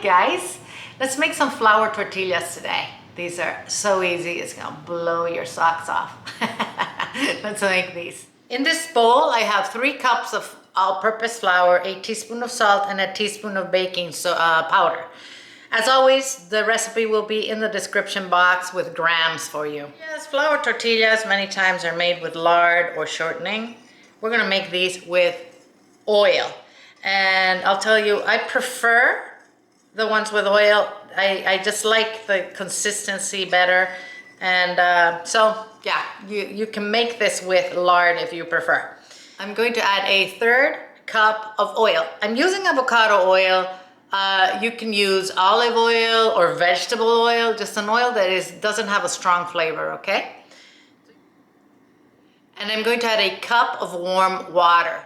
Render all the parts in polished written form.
guys. Let's make some flour tortillas today. These are so easy, it's gonna blow your socks off. Let's make these. In this bowl, I have 3 cups of all-purpose flour, a teaspoon of salt, and a teaspoon of baking powder. As always, the recipe will be in the description box with grams for you. Yes, flour tortillas many times are made with lard or shortening. We're gonna make these with oil. And I'll tell you, I prefer the ones with oil. I just like the consistency better. And so yeah, you can make this with lard if you prefer. I'm going to add a 1/3 cup of oil. I'm using avocado oil. You can use olive oil or vegetable oil, just an oil that doesn't have a strong flavor, okay? And I'm going to add a cup of warm water.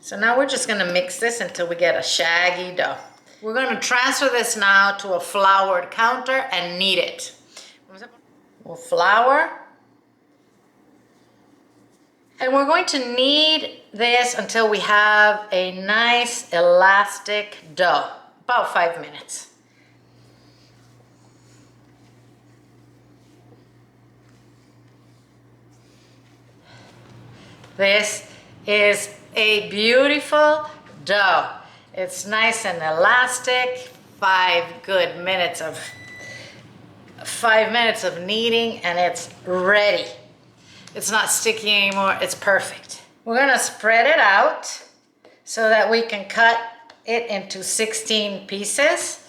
So now we're just gonna mix this until we get a shaggy dough. We're gonna transfer this now to a floured counter and knead it. We'll flour. And we're going to knead this until we have a nice elastic dough, about 5 minutes. This is a beautiful dough. It's nice and elastic. 5 minutes of kneading and it's ready. It's not sticky anymore, it's perfect. We're gonna spread it out so that we can cut it into 16 pieces.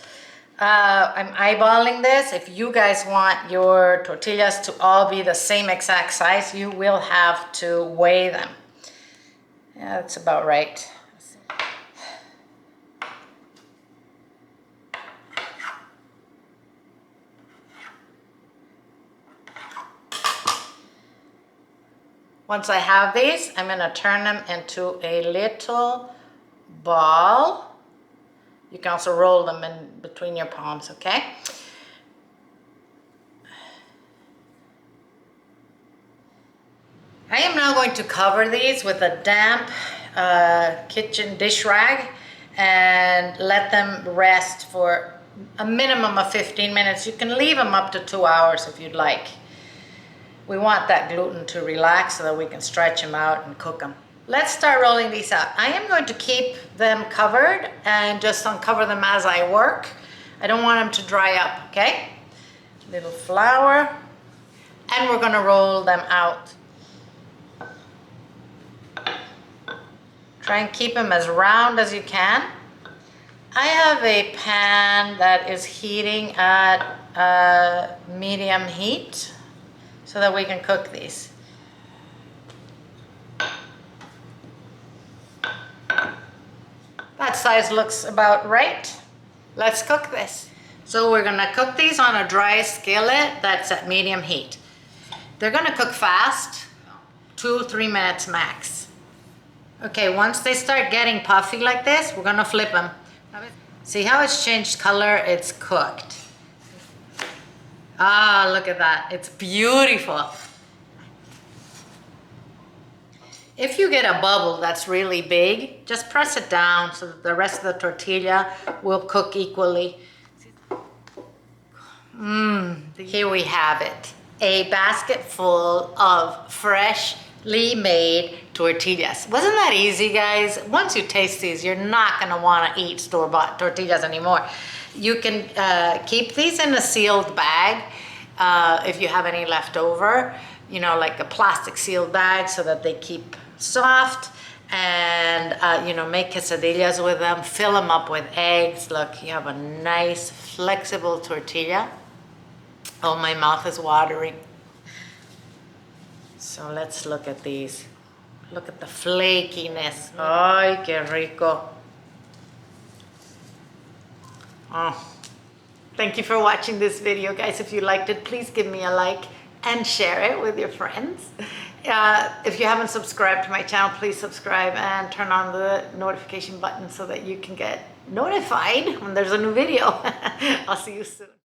I'm eyeballing this. If you guys want your tortillas to all be the same exact size, you will have to weigh them. Yeah, that's about right. Once I have these, I'm gonna turn them into a little ball. You can also roll them in between your palms, okay? I am now going to cover these with a damp kitchen dish rag and let them rest for a minimum of 15 minutes. You can leave them up to 2 hours if you'd like. We want that gluten to relax so that we can stretch them out and cook them. Let's start rolling these out. I am going to keep them covered and just uncover them as I work. I don't want them to dry up, okay? Little flour, and we're gonna roll them out. Try and keep them as round as you can. I have a pan that is heating at medium heat so that we can cook these. That size looks about right. Let's cook this. So we're gonna cook these on a dry skillet that's at medium heat. They're gonna cook fast, 2-3 minutes max. Okay, once they start getting puffy like this, we're gonna flip them. See how it's changed color? It's cooked. Ah, look at that, it's beautiful. If you get a bubble that's really big, just press it down so that the rest of the tortilla will cook equally. Here we have it. A basket full of freshly made tortillas. Wasn't that easy, guys? Once you taste these, you're not gonna wanna eat store-bought tortillas anymore. You can keep these in a sealed bag if you have any left over, you know, like a plastic sealed bag so that they keep soft, and you know, make quesadillas with them, fill them up with eggs. Look, you have a nice flexible tortilla. Oh, my mouth is watering. So let's look at these. Look at the flakiness. Ay, qué rico. Oh. Thank you for watching this video, guys. If you liked it, please give me a like and share it with your friends. If you haven't subscribed to my channel, please subscribe and turn on the notification button so that you can get notified when there's a new video. I'll see you soon.